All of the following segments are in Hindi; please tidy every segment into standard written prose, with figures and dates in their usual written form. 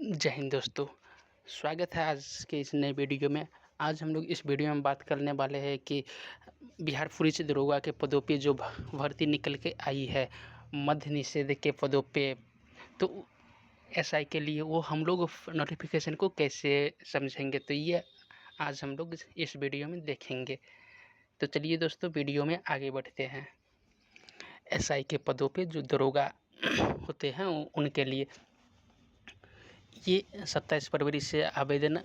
जय हिंद दोस्तों। स्वागत है आज के इस नए वीडियो में। आज हम लोग इस वीडियो में बात करने वाले हैं कि बिहार पुलिस दरोगा के पदों पे जो भर्ती निकल के आई है मद्य निषेध के पदों पे, तो एसआई के लिए वो हम लोग नोटिफिकेशन को कैसे समझेंगे, तो ये आज हम लोग इस वीडियो में देखेंगे। तो चलिए दोस्तों, वीडियो में आगे बढ़ते हैं। एसआई के पदों पे जो दरोगा होते हैं उनके लिए ये 27 फरवरी से आवेदन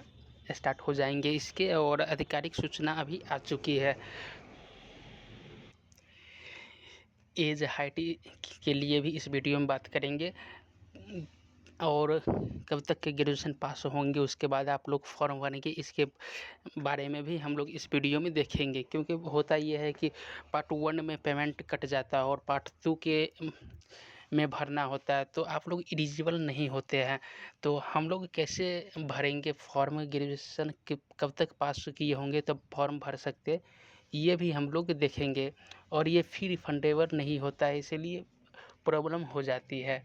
स्टार्ट हो जाएंगे इसके, और आधिकारिक सूचना अभी आ चुकी है। एज हाइट के लिए भी इस वीडियो में बात करेंगे, और कब तक के ग्रेजुएशन पास होंगे उसके बाद आप लोग फॉर्म भरेंगे, इसके बारे में भी हम लोग इस वीडियो में देखेंगे। क्योंकि होता ये है कि पार्ट 1 में पेमेंट कट जाता है और पार्ट 2 के में भरना होता है, तो आप लोग एलिजिबल नहीं होते हैं। तो हम लोग कैसे भरेंगे फॉर्म, ग्रेजुएशन कब तक पास किए होंगे तब फॉर्म भर सकते, ये भी हम लोग देखेंगे। और ये फी रिफंडेबल नहीं होता है, इसीलिए प्रॉब्लम हो जाती है।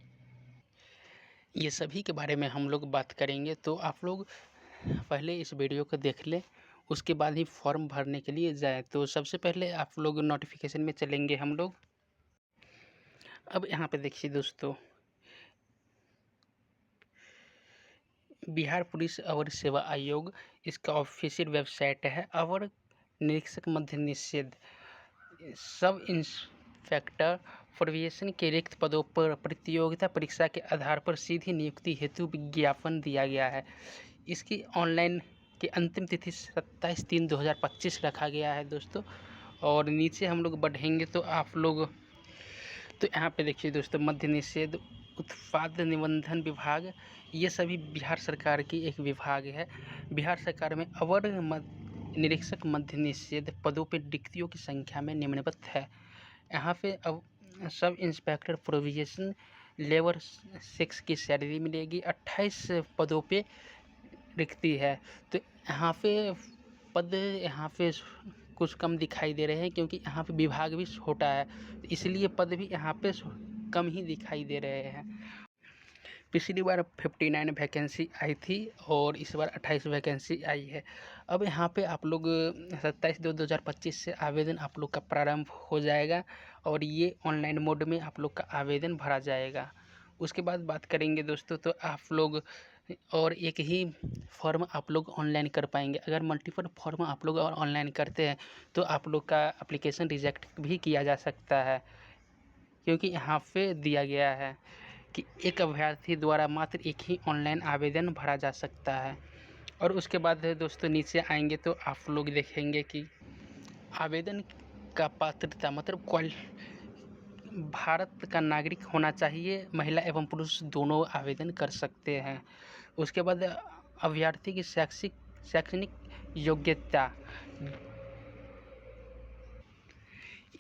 ये सभी के बारे में हम लोग बात करेंगे, तो आप लोग पहले इस वीडियो को देख लें, उसके बाद ही फॉर्म भरने के लिए जाएं। तो सबसे पहले आप लोग नोटिफिकेशन में चलेंगे हम लोग। अब यहाँ पे देखिए दोस्तों, बिहार पुलिस अवर सेवा आयोग, इसका ऑफिशियल वेबसाइट है। अवर निरीक्षक मद्य निषेध सब इंस्पेक्टर प्रोबेशन के रिक्त पदों पर प्रतियोगिता परीक्षा के आधार पर सीधी नियुक्ति हेतु विज्ञापन दिया गया है। इसकी ऑनलाइन की अंतिम तिथि 27/3/2025 रखा गया है दोस्तों। और नीचे हम लोग बढ़ेंगे तो आप लोग, तो यहाँ पे देखिए दोस्तों, मद्य निषेध उत्पाद निबंधन विभाग, ये सभी बिहार सरकार की एक विभाग है। बिहार सरकार में अवर निरीक्षक मद्य निषेध पदों पर रिक्तियों की संख्या में निम्नवत है। यहाँ पे अब सब इंस्पेक्टर प्रोबेशन लेबर 6 की सैलरी मिलेगी। 28 पदों पे रिक्ति है। तो यहाँ पे पद कुछ कम दिखाई दे रहे हैं, क्योंकि यहाँ पे विभाग भी छोटा है, इसलिए पद भी यहाँ पे कम ही दिखाई दे रहे हैं। पिछली बार 59 वैकेंसी आई थी और इस बार 28 वैकेंसी आई है। अब यहाँ पे आप लोग 27/2/2025 से आवेदन आप लोग का प्रारंभ हो जाएगा, और ये ऑनलाइन मोड में आप लोग का आवेदन भरा जाएगा। उसके बाद बात करेंगे दोस्तों, तो आप लोग और एक ही फॉर्म आप लोग ऑनलाइन कर पाएंगे। अगर मल्टीपल फॉर्म आप लोग और ऑनलाइन करते हैं तो आप लोग का एप्लीकेशन रिजेक्ट भी किया जा सकता है, क्योंकि यहाँ पे दिया गया है कि एक अभ्यर्थी द्वारा मात्र एक ही ऑनलाइन आवेदन भरा जा सकता है। और उसके बाद दोस्तों नीचे आएंगे तो आप लोग देखेंगे कि आवेदन का पात्रता मतलब भारत का नागरिक होना चाहिए। महिला एवं पुरुष दोनों आवेदन कर सकते हैं। उसके बाद अभ्यर्थी की शैक्षणिक योग्यता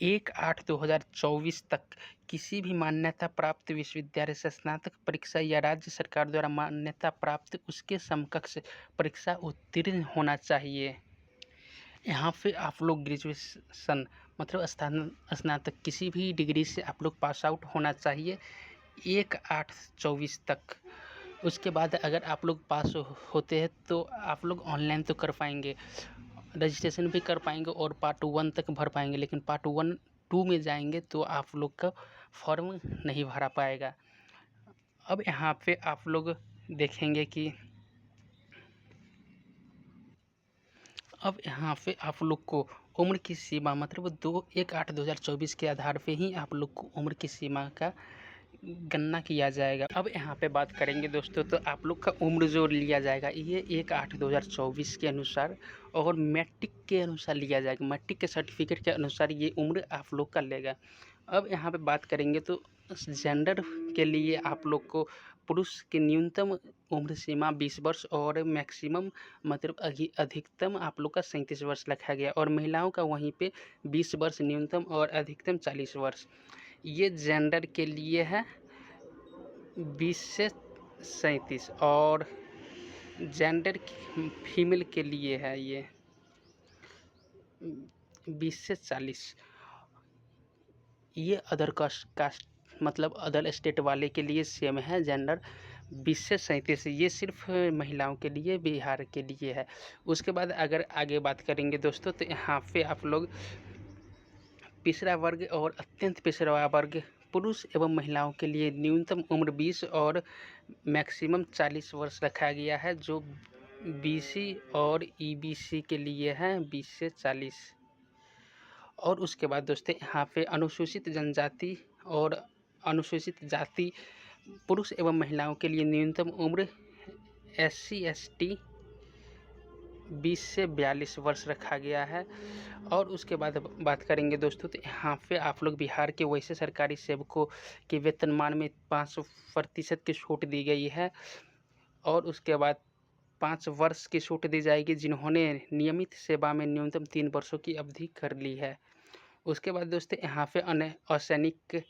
1/8/2024 तक किसी भी मान्यता प्राप्त विश्वविद्यालय से स्नातक परीक्षा या राज्य सरकार द्वारा मान्यता प्राप्त उसके समकक्ष परीक्षा उत्तीर्ण होना चाहिए। यहाँ पे आप लोग ग्रेजुएशन मतलब स्नातक किसी भी डिग्री से आप लोग पास आउट होना चाहिए 1/8/24 तक। उसके बाद अगर आप लोग पास होते हैं तो आप लोग ऑनलाइन तो कर पाएंगे, रजिस्ट्रेशन भी कर पाएंगे और पार्ट 1 तक भर पाएंगे। लेकिन पार्ट 1-2 में जाएंगे तो आप लोग का फॉर्म नहीं भरा पाएगा। अब यहाँ पे आप लोग देखेंगे कि अब यहाँ पे आप लोग को उम्र की सीमा मतलब 1/8/2024 के आधार पे ही आप लोग को उम्र की सीमा का गणना किया जाएगा। अब यहाँ पे बात करेंगे दोस्तों, तो आप लोग का उम्र जो लिया जाएगा ये 1/8/2024 के अनुसार और मैट्रिक के अनुसार लिया जाएगा। मैट्रिक के सर्टिफिकेट के अनुसार ये उम्र आप लोग का लेगा। अब यहाँ पे बात करेंगे तो जेंडर के लिए आप लोग को पुरुष की न्यूनतम उम्र सीमा 20 वर्ष और मैक्सिमम मतलब अधिकतम आप लोग का 37 वर्ष रखा गया, और महिलाओं का वहीं पे 20 वर्ष न्यूनतम और अधिकतम 40 वर्ष। ये जेंडर के लिए है 20 से 37, और जेंडर फीमेल के लिए है ये 20 से 40। ये अदर कास्ट मतलब अदर स्टेट वाले के लिए सेम है जेंडर 20 से 37 ये सिर्फ महिलाओं के लिए बिहार के लिए है। उसके बाद अगर आगे बात करेंगे दोस्तों तो यहाँ पे आप लोग पिछड़ा वर्ग और अत्यंत पिछड़ा वर्ग पुरुष एवं महिलाओं के लिए न्यूनतम उम्र 20 और मैक्सिमम 40 वर्ष रखा गया है, जो बीसी और ईबीसी के लिए है 20 से 40। और उसके बाद दोस्तों यहाँ पे अनुसूचित जनजाति और अनुसूचित जाति पुरुष एवं महिलाओं के लिए न्यूनतम उम्र SC ST 20 से 42 वर्ष रखा गया है। और उसके बाद बात करेंगे दोस्तों तो यहाँ पे आप लोग बिहार के वैसे सरकारी सेवकों के वेतनमान में 5% की छूट दी गई है। और उसके बाद 5 वर्ष की छूट दी जाएगी जिन्होंने नियमित सेवा में न्यूनतम 3 वर्षों की अवधि कर ली है। उसके बाद दोस्तों यहाँ पे अन्य असैनिक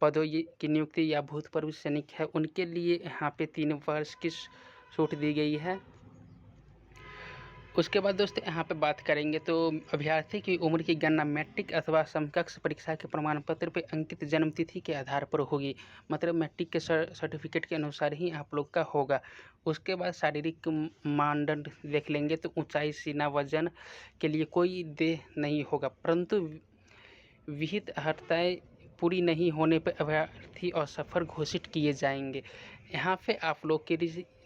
पदों की नियुक्ति या भूतपूर्व सैनिक है उनके लिए यहाँ पे 3 वर्ष की छूट दी गई है। उसके बाद दोस्तों यहाँ पे बात करेंगे तो अभ्यर्थी की उम्र की गणना मैट्रिक अथवा समकक्ष परीक्षा के प्रमाण पत्र पर अंकित जन्म तिथि के आधार पर होगी, मतलब मैट्रिक के सर्टिफिकेट के अनुसार ही आप लोग का होगा। उसके बाद शारीरिक मानदंड देख लेंगे तो ऊंचाई, सीना, वजन के लिए कोई देय नहीं होगा, परंतु विहित अर्हताएं पूरी नहीं होने पर अभ्यर्थी असफल घोषित किए जाएंगे। यहाँ पे आप लोग के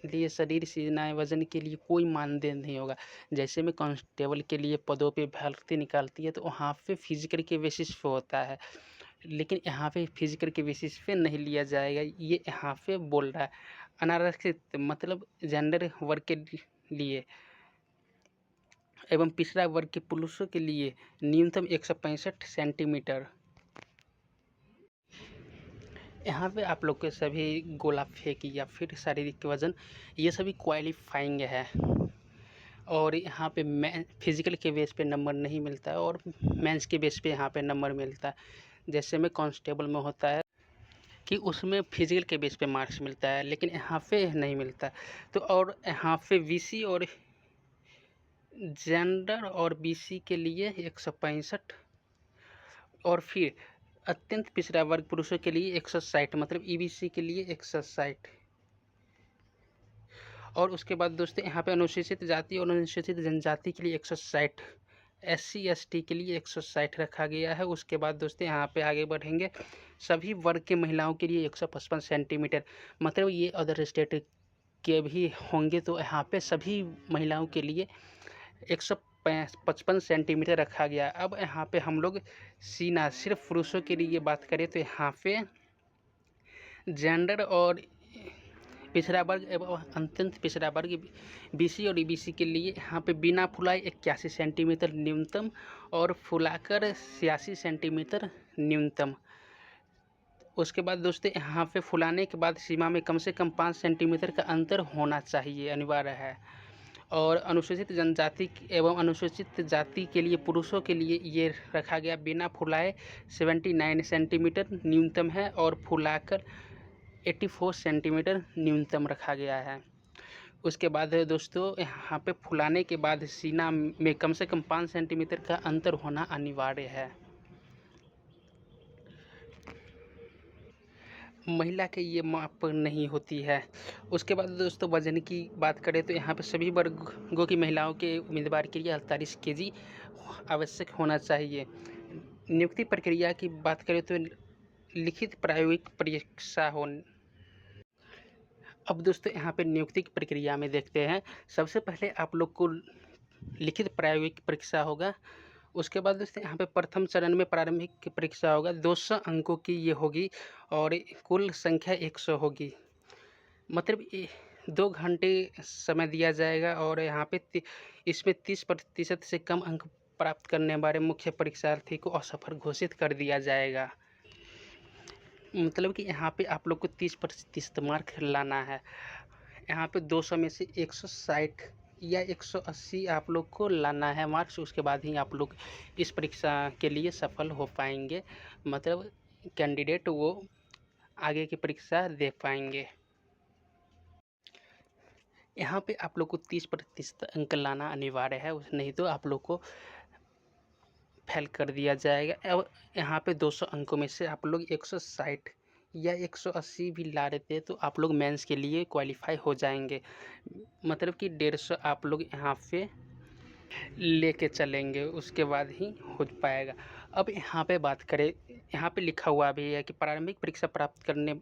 लिए शरीर, सीना, वजन के लिए कोई मानदेय नहीं होगा। जैसे में कांस्टेबल के लिए पदों पे भर्ती निकालती है तो वहाँ पे फिजिकल के बेसिस पे होता है, लेकिन यहाँ पे फिजिकल के बेसिस पे नहीं लिया जाएगा, ये यहाँ पे बोल रहा है। अनारक्षित मतलब जेंडर वर्ग के लिए एवं पिछड़ा वर्ग के पुरुषों के लिए न्यूनतम 165 सेंटीमीटर। यहाँ पे आप लोग के सभी गोला फेंक या फिर शारीरिक वजन ये सभी क्वालिफाइंग है। और यहाँ पे फिजिकल के बेस पे नंबर नहीं मिलता है और मेंस के बेस पे यहाँ पे नंबर मिलता है। जैसे में कांस्टेबल में होता है कि उसमें फिजिकल के बेस पे मार्क्स मिलता है, लेकिन यहाँ पे नहीं मिलता। तो और यहाँ पे बीसी और जेंडर और बीसी के लिए 165 और फिर अत्यंत पिछड़ा वर्ग पुरुषों के लिए 160, मतलब ईबीसी के लिए 160। और उसके बाद दोस्तों यहाँ पे अनुसूचित जाति और अनुसूचित जनजाति के लिए 160, SC ST के लिए 160 रखा गया है। उसके बाद दोस्तों यहाँ पे आगे बढ़ेंगे, सभी वर्ग के महिलाओं के लिए 155 सेंटीमीटर, मतलब ये अदर स्टेट के भी होंगे तो यहाँ पे सभी महिलाओं के लिए 155 सेंटीमीटर रखा गया। अब यहाँ पे हम लोग सीना सिर्फ पुरुषों के लिए बात करें तो यहाँ पे जेंडर और पिछड़ा वर्ग एवं अत्यंत पिछड़ा वर्ग BC और EBC के लिए यहाँ पे बिना फुलाए 81 सेंटीमीटर न्यूनतम और फुलाकर 86 सेंटीमीटर न्यूनतम। उसके बाद दोस्तों यहाँ पे फुलाने के बाद सीमा में कम से कम 5 सेंटीमीटर का अंतर होना चाहिए, अनिवार्य है। और अनुसूचित जनजाति एवं अनुसूचित जाति के लिए पुरुषों के लिए ये रखा गया बिना फुलाए 79 सेंटीमीटर न्यूनतम है और फुलाकर 84 सेंटीमीटर न्यूनतम रखा गया है। उसके बाद दोस्तों यहाँ पे फुलाने के बाद सीना में कम से कम 5 सेंटीमीटर का अंतर होना अनिवार्य है। महिला के ये माप नहीं होती है। उसके बाद दोस्तों वजन की बात करें तो यहाँ पे सभी वर्गों की महिलाओं के उम्मीदवार के लिए 48 kg आवश्यक होना चाहिए। नियुक्ति प्रक्रिया की बात करें तो लिखित प्रायोगिक परीक्षा हो। अब दोस्तों यहाँ पे नियुक्ति की प्रक्रिया में देखते हैं, सबसे पहले आप लोग को लिखित प्रायोगिक परीक्षा होगा। उसके बाद दोस्तों यहाँ पे प्रथम चरण में प्रारंभिक परीक्षा होगा, 200 अंकों की ये होगी और कुल संख्या 100 होगी, मतलब 2 घंटे समय दिया जाएगा। और यहाँ पे इसमें 30% से कम अंक प्राप्त करने वाले मुख्य परीक्षार्थी को असफल घोषित कर दिया जाएगा। मतलब कि यहाँ पे आप लोग को 30% मार्क लाना है। यहाँ पे 200 में से 160 या 180 आप लोग को लाना है मार्क्स, उसके बाद ही आप लोग इस परीक्षा के लिए सफल हो पाएंगे, मतलब कैंडिडेट वो आगे की परीक्षा दे पाएंगे। यहाँ पे आप लोग को 30% अंक लाना अनिवार्य है, नहीं तो आप लोग को फेल कर दिया जाएगा। अब यहाँ पे 200 अंकों में से आप लोग 160 या 180 भी ला लेते तो आप लोग मेंस के लिए क्वालिफाई हो जाएंगे। मतलब कि 150 आप लोग यहाँ पे लेके चलेंगे, उसके बाद ही हो पाएगा। अब यहाँ पे बात करें, यहाँ पे लिखा हुआ भी है कि प्रारंभिक परीक्षा प्राप्त करने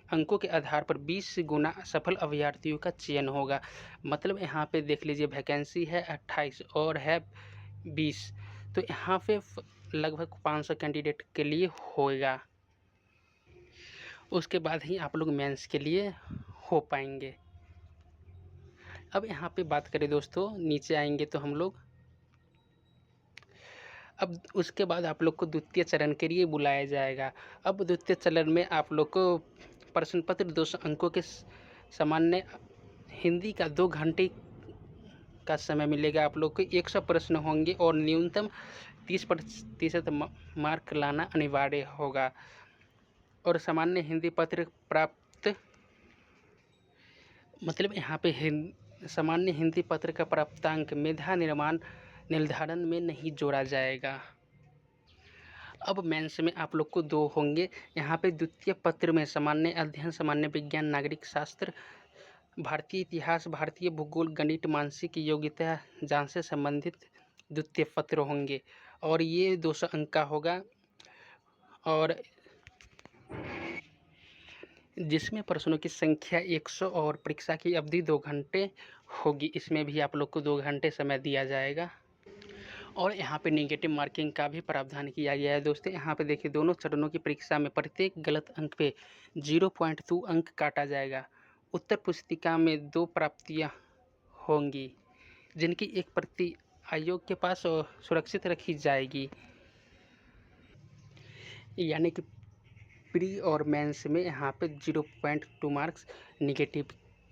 अंकों के आधार पर 20 गुना सफल अभ्यर्थियों का चयन होगा। मतलब यहाँ पे देख लीजिए, वैकेंसी है 28 और है 20, तो यहाँ पे लगभग 500 कैंडिडेट के लिए होगा। उसके बाद ही आप लोग मेंस के लिए हो पाएंगे। अब यहाँ पे बात करें दोस्तों, नीचे आएंगे तो हम लोग, अब उसके बाद आप लोग को द्वितीय चरण के लिए बुलाया जाएगा। अब द्वितीय चरण में आप लोग को प्रश्न पत्र 200 अंकों के सामान्य हिंदी का 2 घंटे का समय मिलेगा। आप लोग को 100 प्रश्न होंगे और न्यूनतम 30% मार्क लाना अनिवार्य होगा। और सामान्य हिंदी पत्र प्राप्त, मतलब यहाँ पे सामान्य हिंदी पत्र का प्राप्तांक मेधा निर्धारण में नहीं जोड़ा जाएगा। अब मेंस में आप लोग को 2 होंगे। यहाँ पे द्वितीय पत्र में सामान्य अध्ययन, सामान्य विज्ञान, नागरिक शास्त्र, भारतीय इतिहास, भारतीय भूगोल, गणित, मानसिक योग्यता जांच से संबंधित द्वितीय पत्र होंगे और ये 200 अंक का होगा, और जिसमें प्रश्नों की संख्या 100 और परीक्षा की अवधि 2 घंटे होगी। इसमें भी आप लोग को 2 घंटे समय दिया जाएगा। और यहाँ पे नेगेटिव मार्किंग का भी प्रावधान किया गया है दोस्तों। यहाँ पे देखिए, दोनों चरणों की परीक्षा में प्रत्येक गलत अंक पे 0.2 अंक काटा जाएगा। उत्तर पुस्तिका में 2 प्राप्तियाँ होंगी, जिनकी एक प्रति आयोग के पास सुरक्षित रखी जाएगी। यानी कि प्री और मेंस में यहाँ पे 0.2 मार्क्स निगेटिव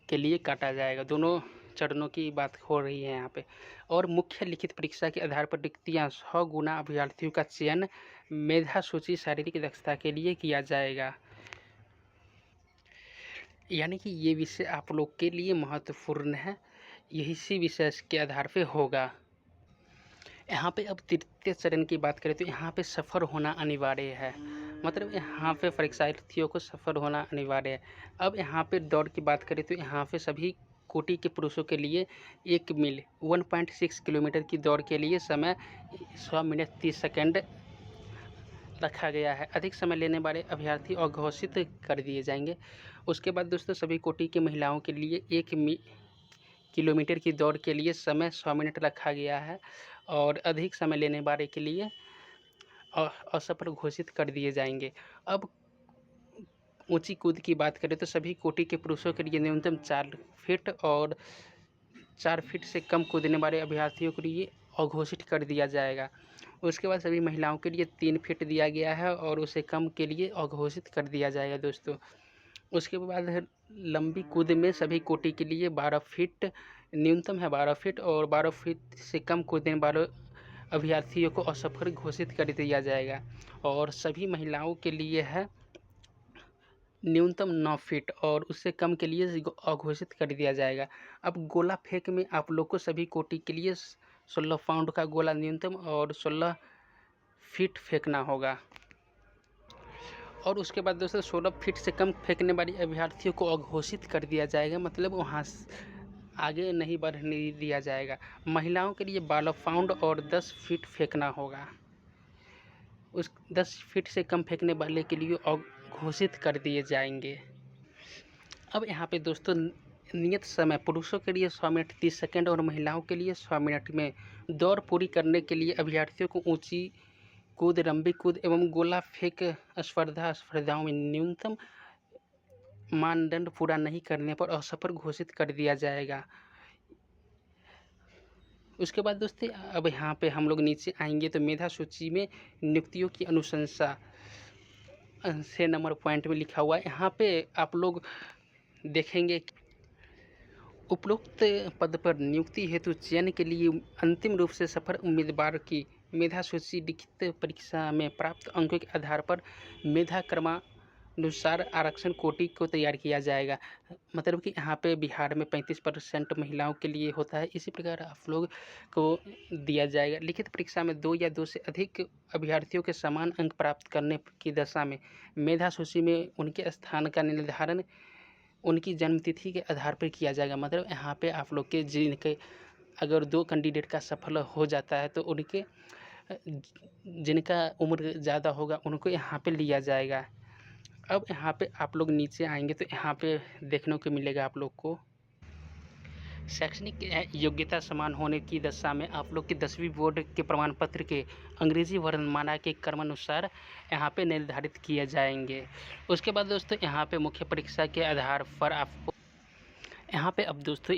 के लिए काटा जाएगा। दोनों चरणों की बात हो रही है यहाँ पे। और मुख्य लिखित परीक्षा के आधार पर रिक्तियाँ 100 गुना अभ्यर्थियों का चयन मेधा सूची शारीरिक दक्षता के लिए किया जाएगा। यानी कि ये विषय आप लोग के लिए महत्वपूर्ण है, इसी विषय के आधार पे होगा। यहाँ पे अब तृतीय चरण की बात करें तो यहाँ पे सफ़र होना अनिवार्य है। मतलब यहाँ पे परीक्षार्थियों को सफ़र होना अनिवार्य है। अब यहाँ पे दौड़ की बात करें तो यहाँ पे सभी कोटि के पुरुषों के लिए 1 मील 1.6 किलोमीटर की दौड़ के लिए समय 100 मिनट 30 सेकंड रखा गया है। अधिक समय लेने वाले अभ्यर्थी अघोषित कर दिए जाएंगे। उसके बाद दोस्तों, सभी कोटि की महिलाओं के लिए 1 किलोमीटर की दौड़ के लिए समय 100 मिनट रखा गया है, और अधिक समय लेने वाले के लिए असफल घोषित कर दिए जाएंगे। अब ऊंची कूद की बात करें तो सभी कोटि के पुरुषों के लिए न्यूनतम 4 फीट और 4 फीट से कम कूदने वाले अभ्यर्थियों के लिए अघोषित कर दिया जाएगा। उसके बाद सभी महिलाओं के लिए 3 फीट दिया गया है और उसे कम के लिए अघोषित कर दिया जाएगा दोस्तों। उसके बाद लंबी कूद में सभी कोटि के लिए 12 फीट न्यूनतम है, 12 फीट और 12 फीट से कम कूदने वाले अभ्यर्थियों को असफल घोषित कर दिया जाएगा। और सभी महिलाओं के लिए है न्यूनतम 9 फीट और उससे कम के लिए अघोषित कर दिया जाएगा। अब गोला फेंक में आप लोग को सभी कोटि के लिए 16 पाउंड का गोला न्यूनतम और 16 फीट फेंकना होगा। और उसके बाद दोस्तों 16 फीट से कम फेंकने वाले अभ्यर्थियों को अघोषित कर दिया जाएगा, मतलब वहाँ आगे नहीं बढ़ने दिया जाएगा। महिलाओं के लिए 12 पाउंड और 10 फीट फेंकना होगा। उस 10 फीट से कम फेंकने वाले के लिए घोषित कर दिए जाएंगे। अब यहाँ पे दोस्तों नियत समय, पुरुषों के लिए 100 मिनट 30 सेकंड और महिलाओं के लिए 100 मिनट में दौड़ पूरी करने के लिए अभ्यर्थियों को ऊंची कूद, लंबी कूद एवं गोला फेंक स्पर्धाओं में न्यूनतम मानदंड पूरा नहीं करने पर असफल घोषित कर दिया जाएगा। उसके बाद दोस्तों अब यहाँ पे हम लोग नीचे आएंगे तो मेधा सूची में नियुक्तियों की अनुशंसा से नंबर पॉइंट में लिखा हुआ है। यहाँ पे आप लोग देखेंगे उपरोक्त पद पर नियुक्ति हेतु चयन के लिए अंतिम रूप से सफल उम्मीदवार की मेधा सूची लिखित परीक्षा में प्राप्त अंकों के आधार पर मेधा अनुसार आरक्षण कोटि को तैयार किया जाएगा। मतलब कि यहाँ पे बिहार में 35% महिलाओं के लिए होता है, इसी प्रकार आप लोग को दिया जाएगा। लिखित परीक्षा में 2 या 2 से अधिक अभ्यर्थियों के समान अंक प्राप्त करने की दशा में मेधा सूची में उनके स्थान का निर्धारण उनकी जन्मतिथि के आधार पर किया जाएगा। मतलब यहाँ पे आप लोग के जिनके अगर 2 कैंडिडेट का सफल हो जाता है तो उनके जिनका उम्र ज़्यादा होगा उनको यहाँ पे लिया जाएगा। अब यहाँ पे आप लोग नीचे आएंगे तो यहाँ पे देखने को मिलेगा आप लोग को शैक्षणिक योग्यता समान होने की दशा में आप लोग के 10वीं बोर्ड के प्रमाण पत्र के अंग्रेजी वर्णमाला के क्रमानुसार यहाँ पे निर्धारित किए जाएंगे। उसके बाद दोस्तों यहाँ पे मुख्य परीक्षा के आधार पर आपको यहाँ पे अब दोस्तों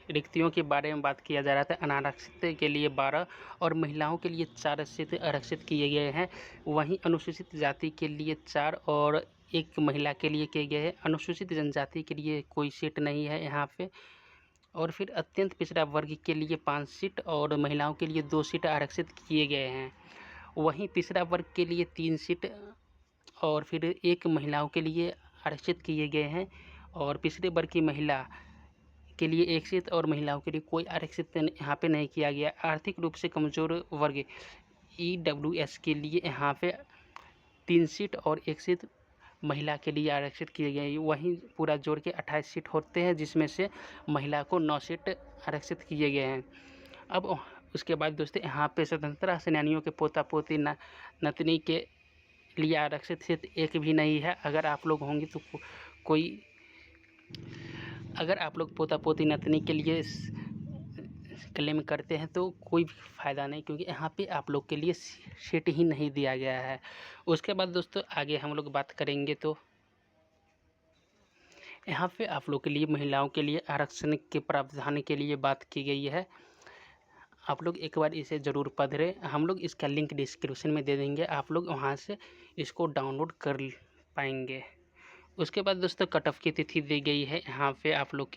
रिक्तियों के बारे में बात किया जा रहा था। अनारक्षित के लिए 12 और महिलाओं के लिए 4 सीट आरक्षित किए गए हैं। वहीं अनुसूचित जाति के लिए 4 और 1 महिला के लिए किए गए हैं। अनुसूचित जनजाति के लिए कोई सीट नहीं है यहाँ पे। और फिर अत्यंत पिछड़ा वर्ग के लिए 5 सीट और महिलाओं के लिए 2 सीट आरक्षित किए गए हैं। वहीं पिछड़ा वर्ग के लिए 3 सीट और फिर 1 महिलाओं के लिए आरक्षित किए गए हैं। और पिछड़े वर्ग की महिला के लिए 1 सीट और महिलाओं के लिए कोई आरक्षित यहाँ पे नहीं किया गया। आर्थिक रूप से कमज़ोर वर्ग EWS के लिए यहाँ पे 3 सीट और 1 सीट महिला के लिए आरक्षित किए गए। वहीं पूरा जोड़ के 28 सीट होते हैं, जिसमें से महिला को 9 सीट आरक्षित किए गए हैं। अब उसके बाद दोस्तों यहाँ पे स्वतंत्रता सेनानियों के पोता पोती नतनी के लिए आरक्षित सीट एक भी नहीं है। अगर आप लोग होंगे तो अगर आप लोग पोता पोती नतनी के लिए क्लेम करते हैं तो कोई भी फ़ायदा नहीं, क्योंकि यहाँ पे आप लोग के लिए सीट ही नहीं दिया गया है। उसके बाद दोस्तों आगे हम लोग बात करेंगे तो यहाँ पे आप लोग के लिए महिलाओं के लिए आरक्षण के प्रावधान के लिए बात की गई है। आप लोग एक बार इसे ज़रूर पढ़ें। हम लोग इसका लिंक डिस्क्रिप्शन में दे देंगे, आप लोग वहाँ से इसको डाउनलोड कर पाएंगे। उसके बाद दोस्तों कट ऑफ की तिथि दी गई है यहाँ पे आप लोग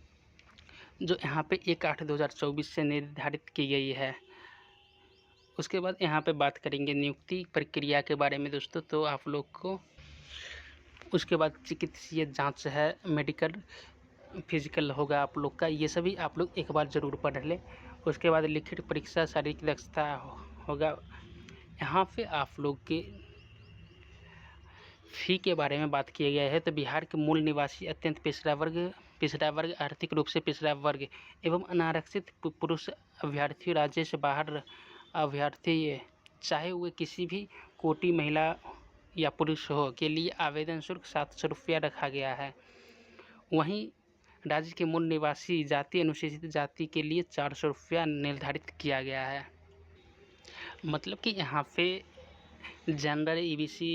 जो यहाँ पे 1/8/2024 से निर्धारित की गई है। उसके बाद यहाँ पे बात करेंगे नियुक्ति प्रक्रिया के बारे में दोस्तों। तो आप लोग को उसके बाद चिकित्सीय जांच है, मेडिकल फिजिकल होगा आप लोग का, ये सभी आप लोग एक बार ज़रूर पढ़ लें। उसके बाद लिखित परीक्षा शारीरिक दक्षता होगा। यहाँ पे आप लोग के फ़ी के बारे में बात किया गया है। तो बिहार के मूल निवासी अत्यंत पिछड़ा वर्ग आर्थिक रूप से पिछड़ा वर्ग एवं अनारक्षित पुरुष अभ्यर्थी राज्य से बाहर अभ्यर्थी चाहे वे किसी भी कोटि महिला या पुरुष हो के लिए आवेदन शुल्क 700 रुपया रखा गया है। वहीं राज्य के मूल निवासी जाति अनुसूचित जाति के लिए 400 रुपया निर्धारित किया गया है। मतलब कि यहाँ पे जनरल EBC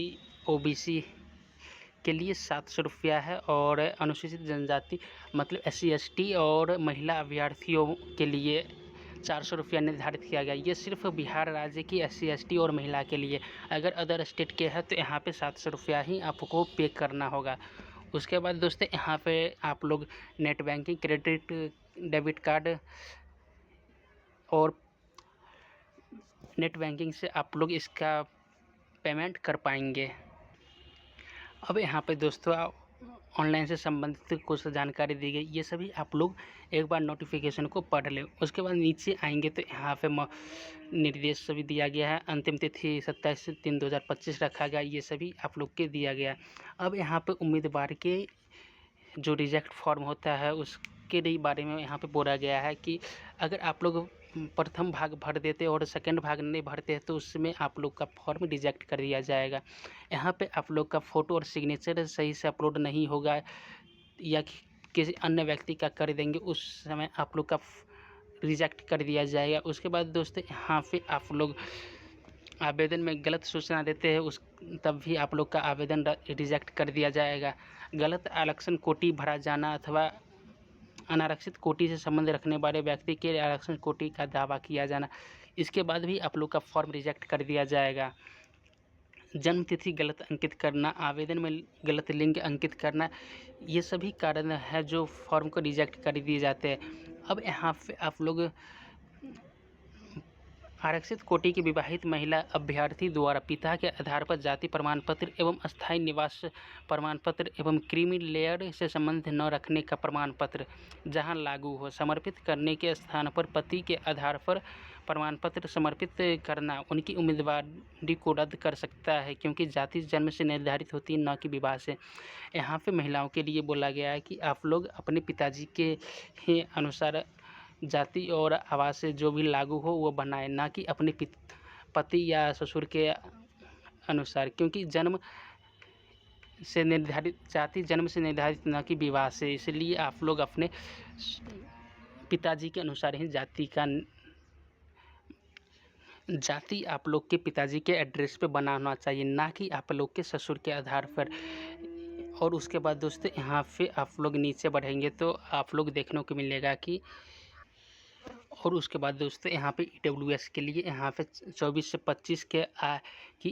OBC के लिए 700 रुपया है और अनुसूचित जनजाति मतलब SC ST और महिला अभ्यर्थियों के लिए 400 रुपया निर्धारित किया गया। ये सिर्फ बिहार राज्य की SC ST और महिला के लिए। अगर अदर स्टेट के हैं तो यहाँ पे 700 रुपया ही आपको पे करना होगा। उसके बाद दोस्तों यहाँ पे आप लोग net banking, credit, debit card और नेट बैंकिंग से आप लोग इसका पेमेंट कर पाएंगे। अब यहाँ पे दोस्तों ऑनलाइन से संबंधित कुछ जानकारी दी गई, ये सभी आप लोग एक बार नोटिफिकेशन को पढ़ लें। उसके बाद नीचे आएंगे तो यहाँ पे निर्देश सभी दिया गया है। अंतिम तिथि 27/3/2025 रखा गया, ये सभी आप लोग के दिया गया। अब यहाँ पे उम्मीदवार के जो रिजेक्ट फॉर्म होता है उसके बारे में यहाँ पे बोला गया है कि अगर आप लोग प्रथम भाग भर देते और सेकंड भाग नहीं भरते हैं तो उसमें आप लोग का फॉर्म रिजेक्ट कर दिया जाएगा। यहाँ पे आप लोग का फ़ोटो और सिग्नेचर सही से अपलोड नहीं होगा या किसी अन्य व्यक्ति का कर देंगे, उस समय आप लोग का रिजेक्ट कर दिया जाएगा। उसके बाद दोस्तों यहाँ पे आप लोग आवेदन में गलत सूचना देते हैं तब भी आप लोग का आवेदन रिजेक्ट कर दिया जाएगा। गलत आरक्षण कोटि भरा जाना अथवा अनारक्षित कोटि से संबंध रखने वाले व्यक्ति के आरक्षण कोटि का दावा किया जाना, इसके बाद भी आप लोग का फॉर्म रिजेक्ट कर दिया जाएगा। जन्म तिथि गलत अंकित करना, आवेदन में गलत लिंग अंकित करना, ये सभी कारण है जो फॉर्म को रिजेक्ट कर दिए जाते हैं। अब यहाँ पे आप लोग आरक्षित कोटि की विवाहित महिला अभ्यर्थी द्वारा पिता के आधार पर जाति प्रमाण पत्र एवं अस्थायी निवास प्रमाण पत्र एवं क्रीमी लेयर से संबंध न रखने का प्रमाण पत्र जहां लागू हो समर्पित करने के स्थान पर पति के आधार पर प्रमाण पत्र समर्पित करना उनकी उम्मीदवारी को रद्द कर सकता है, क्योंकि जाति जन्म से निर्धारित होती है, न कि विवाह से। यहाँ पे महिलाओं के लिए बोला गया है कि आप लोग अपने पिताजी के ही अनुसार जाति और आवास से जो भी लागू हो वो बनाए, ना कि अपने पति या ससुर के अनुसार, क्योंकि जन्म से निर्धारित जाति जन्म से निर्धारित न कि विवाह से। इसलिए आप लोग अपने पिताजी के अनुसार ही जाति आप लोग के पिताजी के एड्रेस पे बनाना चाहिए, ना कि आप लोग के ससुर के आधार पर। और उसके बाद दोस्तों यहाँ पे आप लोग नीचे बढ़ेंगे तो आप लोग देखने को मिलेगा कि और उसके बाद दोस्तों यहाँ पे EWS के लिए यहाँ पे 24 से 25 के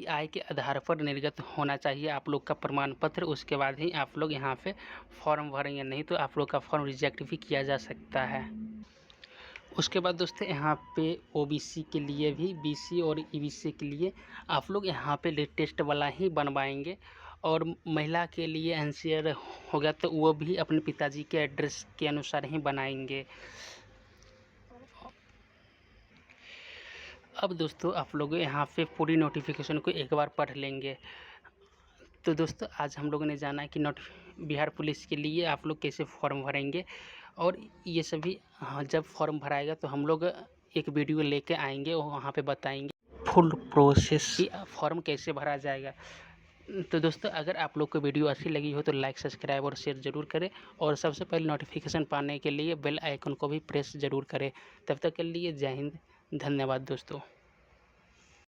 आय के आधार पर निर्गत होना चाहिए आप लोग का प्रमाण पत्र। उसके बाद ही आप लोग यहाँ पे फॉर्म भरेंगे, नहीं तो आप लोग का फॉर्म रिजेक्ट भी किया जा सकता है। उसके बाद दोस्तों यहाँ पे OBC के लिए भी BC और EBC के लिए आप लोग यहाँ पे लेटेस्ट वाला ही बनवाएंगे। और महिला के लिए NCR हो गया तो वो भी अपने पिताजी के एड्रेस के अनुसार ही बनाएंगे। अब दोस्तों आप लोग यहाँ पे पूरी नोटिफिकेशन को एक बार पढ़ लेंगे। तो दोस्तों आज हम लोगों ने जाना कि बिहार पुलिस के लिए आप लोग कैसे फॉर्म भरेंगे, और ये सभी जब फॉर्म भराएगा तो हम लोग एक वीडियो लेके आएंगे और वहाँ पे बताएंगे फुल प्रोसेस कि फॉर्म कैसे भरा जाएगा। तो दोस्तों अगर आप लोग को वीडियो अच्छी लगी हो तो लाइक, सब्सक्राइब और शेयर ज़रूर करें, और सबसे पहले नोटिफिकेशन पाने के लिए बेल आइकन को भी प्रेस ज़रूर करें। तब तक के लिए जय हिंद, धन्यवाद दोस्तों।